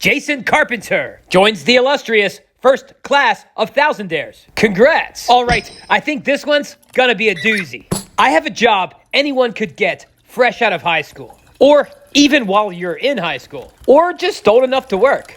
Jason Carpenter joins the illustrious first class of Thousandaires. Congrats. All right, I think this one's gonna be a doozy. I have a job anyone could get fresh out of high school, or even while you're in high school, or just old enough to work.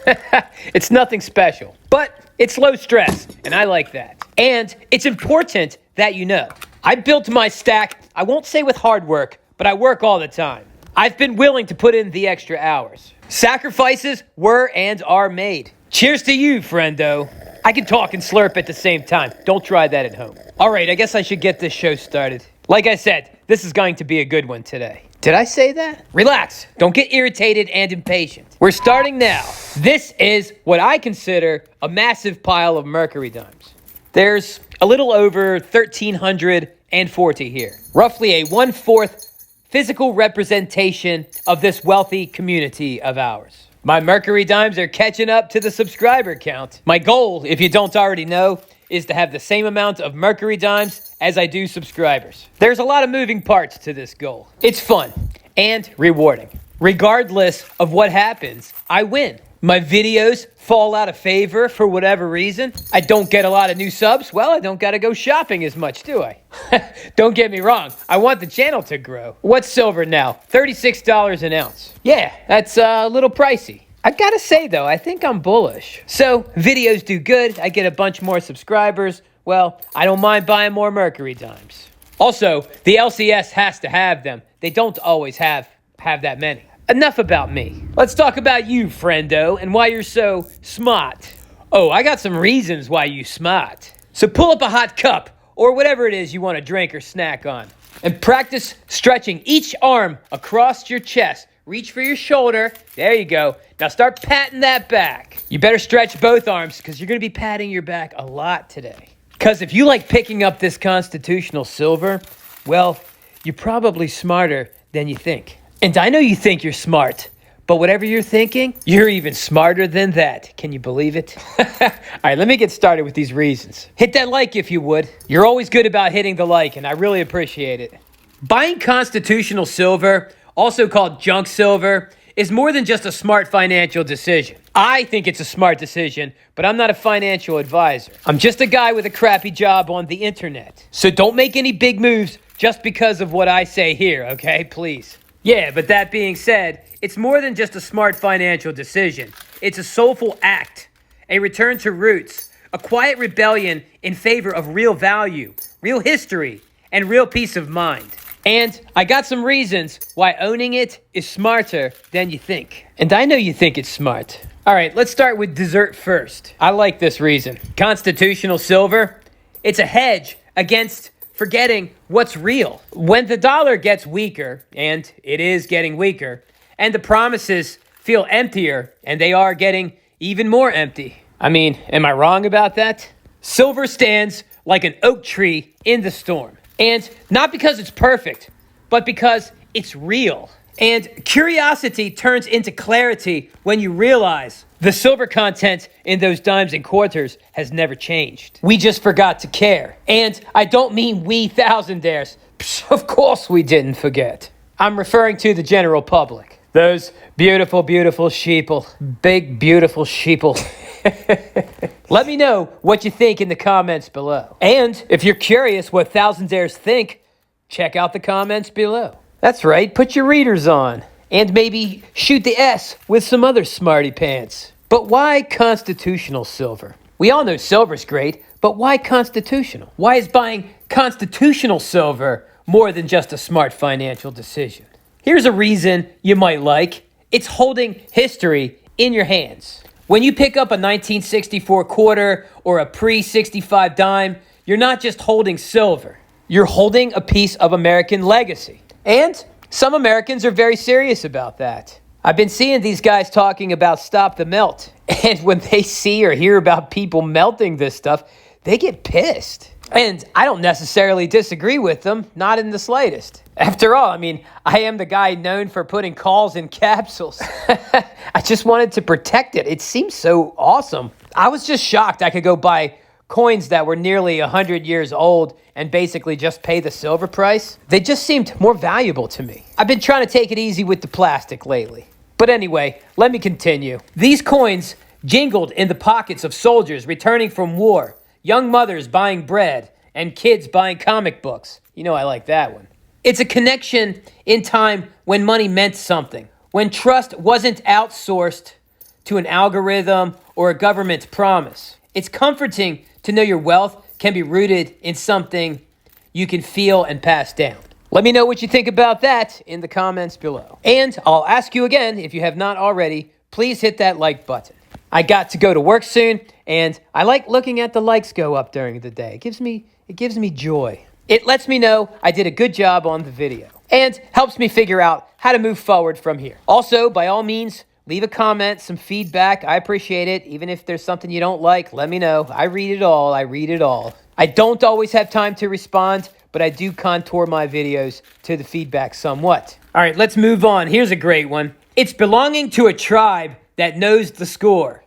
It's nothing special, but it's low stress, and I like that. And it's important that you know. I built my stack, I won't say with hard work, but I work all the time. I've been willing to put in the extra hours. Sacrifices were and are made. Cheers to you, friendo. I can talk and slurp at the same time. Don't try that at home. All right, I guess I should get this show started. Like I said, this is going to be a good one today. Did I say that? Relax. Don't get irritated and impatient. We're starting now. This is what I consider a massive pile of Mercury dimes. There's a little over 1,340 here. Roughly a 1/4 physical representation of this wealthy community of ours. My Mercury dimes are catching up to the subscriber count. My goal, if you don't already know, is to have the same amount of Mercury dimes as I do subscribers. There's a lot of moving parts to this goal. It's fun and rewarding. Regardless of what happens, I win. My videos fall out of favor for whatever reason. I don't get a lot of new subs. Well, I don't gotta go shopping as much, do I? Don't get me wrong. I want the channel to grow. What's silver now? $36 an ounce. Yeah, that's a little pricey. I gotta say though, I think I'm bullish. So, videos do good. I get a bunch more subscribers. Well, I don't mind buying more Mercury dimes. Also, the LCS has to have them. They don't always have that many. Enough about me. Let's talk about you, friendo, and why you're so smart. Oh, I got some reasons why you smart. So pull up a hot cup, or whatever it is you want to drink or snack on, and practice stretching each arm across your chest. Reach for your shoulder. There you go. Now start patting that back. You better stretch both arms, because you're going to be patting your back a lot today. Because if you like picking up this constitutional silver, well, you're probably smarter than you think. And I know you think you're smart, but whatever you're thinking, you're even smarter than that. Can you believe it? All right, let me get started with these reasons. Hit that like if you would. You're always good about hitting the like, and I really appreciate it. Buying constitutional silver, also called junk silver, is more than just a smart financial decision. I think it's a smart decision, but I'm not a financial advisor. I'm just a guy with a crappy job on the internet. So don't make any big moves just because of what I say here, okay? Please. Yeah, but that being said, it's more than just a smart financial decision. It's a soulful act, a return to roots, a quiet rebellion in favor of real value, real history, and real peace of mind. And I got some reasons why owning it is smarter than you think. And I know you think it's smart. All right, let's start with dessert first. I like this reason. Constitutional silver, it's a hedge against forgetting what's real. When the dollar gets weaker, and it is getting weaker, and the promises feel emptier, and they are getting even more empty. I mean, am I wrong about that? Silver stands like an oak tree in the storm. And not because it's perfect, but because it's real. And curiosity turns into clarity when you realize the silver content in those dimes and quarters has never changed. We just forgot to care. And I don't mean we Thousandaires. Psh, of course we didn't forget. I'm referring to the general public. Those beautiful, beautiful sheeple. Big, beautiful sheeple. Let me know what you think in the comments below. And if you're curious what Thousandaires think, check out the comments below. That's right, put your readers on. And maybe shoot the S with some other smarty pants. But why constitutional silver? We all know silver's great, but why constitutional? Why is buying constitutional silver more than just a smart financial decision? Here's a reason you might like. It's holding history in your hands. When you pick up a 1964 quarter or a pre-65 dime, you're not just holding silver. You're holding a piece of American legacy. And some Americans are very serious about that. I've been seeing these guys talking about Stop the Melt. And when they see or hear about people melting this stuff, they get pissed. And I don't necessarily disagree with them, not in the slightest. After all, I mean, I am the guy known for putting calls in capsules. I just wanted to protect it. It seems so awesome. I was just shocked I could go buy coins that were nearly 100 years old and basically just pay the silver price. They just seemed more valuable to me. I've been trying to take it easy with the plastic lately. But anyway, let me continue. These coins jingled in the pockets of soldiers returning from war, young mothers buying bread, and kids buying comic books. You know I like that one. It's a connection in time when money meant something, when trust wasn't outsourced to an algorithm or a government promise. It's comforting to know your wealth can be rooted in something you can feel and pass down. Let me know what you think about that in the comments below. And I'll ask you again, if you have not already, please hit that like button. I got to go to work soon, and I like looking at the likes go up during the day. It gives me joy. It lets me know I did a good job on the video and helps me figure out how to move forward from here. Also, by all means, leave a comment, some feedback. I appreciate it. Even if there's something you don't like, let me know. I read it all. I don't always have time to respond, but I do contour my videos to the feedback somewhat. All right, let's move on. Here's a great one. It's belonging to a tribe that knows the score.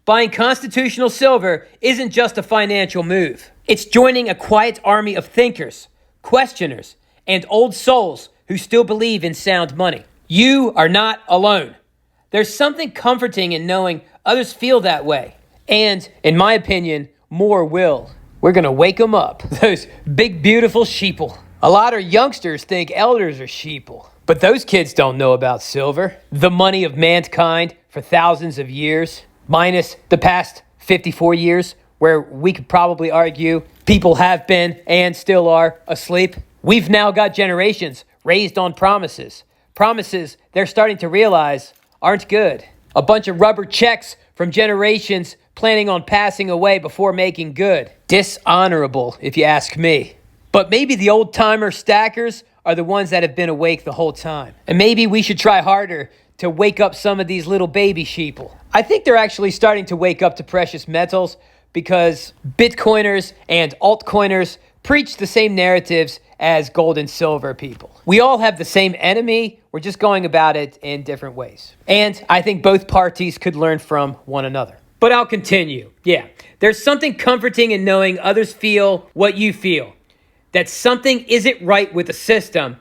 Buying constitutional silver isn't just a financial move. It's joining a quiet army of thinkers, questioners, and old souls who still believe in sound money. You are not alone. There's something comforting in knowing others feel that way. And, in my opinion, more will. We're going to wake them up. Those big, beautiful sheeple. A lot of youngsters think elders are sheeple. But those kids don't know about silver. The money of mankind for thousands of years, minus the past 54 years, where we could probably argue people have been and still are asleep. We've now got generations raised on promises. Promises they're starting to realize aren't good. A bunch of rubber checks from generations planning on passing away before making good. Dishonorable, if you ask me. But maybe the old-timer stackers are the ones that have been awake the whole time. And maybe we should try harder to wake up some of these little baby sheeple. I think they're actually starting to wake up to precious metals because Bitcoiners and altcoiners preach the same narratives as gold and silver people. We all have the same enemy. We're just going about it in different ways. And I think both parties could learn from one another. But I'll continue. Yeah, there's something comforting in knowing others feel what you feel. That something isn't right with the system,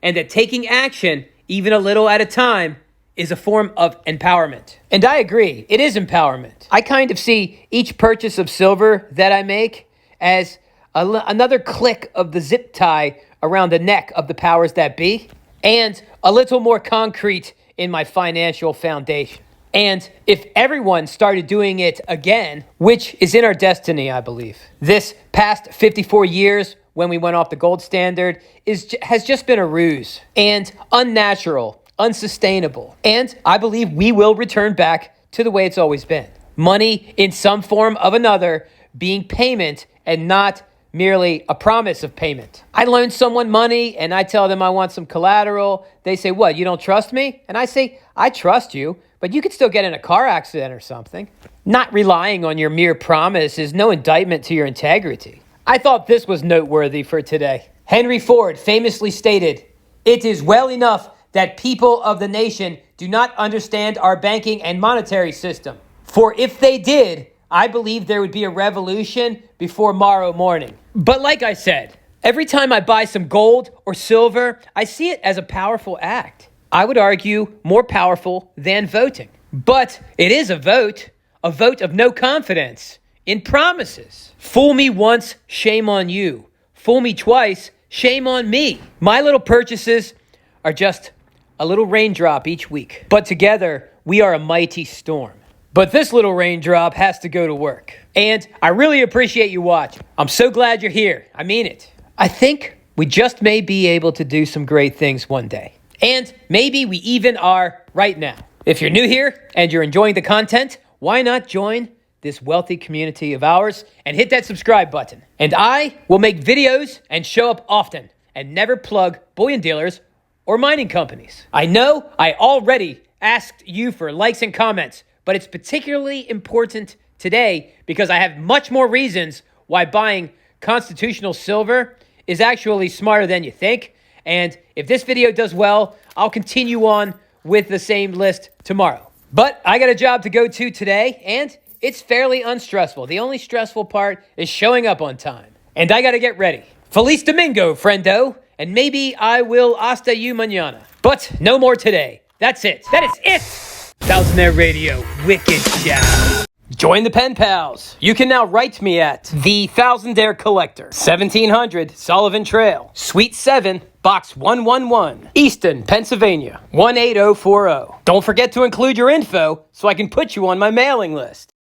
and that taking action, even a little at a time, is a form of empowerment. And I agree, it is empowerment. I kind of see each purchase of silver that I make as another click of the zip tie around the neck of the powers that be, and a little more concrete in my financial foundation. And if everyone started doing it again, which is in our destiny, I believe, this past 54 years when we went off the gold standard has just been a ruse and unnatural, unsustainable. And I believe we will return back to the way it's always been. Money in some form of another being payment and not merely a promise of payment. I loan someone money and I tell them I want some collateral. They say, what, you don't trust me? And I say, I trust you, but you could still get in a car accident or something. Not relying on your mere promise is no indictment to your integrity. I thought this was noteworthy for today. Henry Ford famously stated, "It is well enough that people of the nation do not understand our banking and monetary system. For if they did, I believe there would be a revolution before morrow morning." But like I said, every time I buy some gold or silver, I see it as a powerful act. I would argue more powerful than voting. But it is a vote of no confidence in promises. Fool me once, shame on you. Fool me twice, shame on me. My little purchases are just a little raindrop each week. But together, we are a mighty storm. But this little raindrop has to go to work. And I really appreciate you watching. I'm so glad you're here. I mean it. I think we just may be able to do some great things one day. And maybe we even are right now. If you're new here and you're enjoying the content, why not join this wealthy community of ours and hit that subscribe button. And I will make videos and show up often and never plug bullion dealers or mining companies. I know I already asked you for likes and comments, but it's particularly important today because I have much more reasons why buying constitutional silver is actually smarter than you think. And if this video does well, I'll continue on with the same list tomorrow. But I got a job to go to today, and it's fairly unstressful. The only stressful part is showing up on time. And I got to get ready. Feliz Domingo, friendo. And maybe I will hasta you mañana. But no more today. That's it. That is it. Thousandaire Radio, wicked shout. Join the pen pals. You can now write me at The Thousandaire Collector, 1700 Sullivan Trail, Suite 7, Box 111, Easton, Pennsylvania, 18040. Don't forget to include your info so I can put you on my mailing list.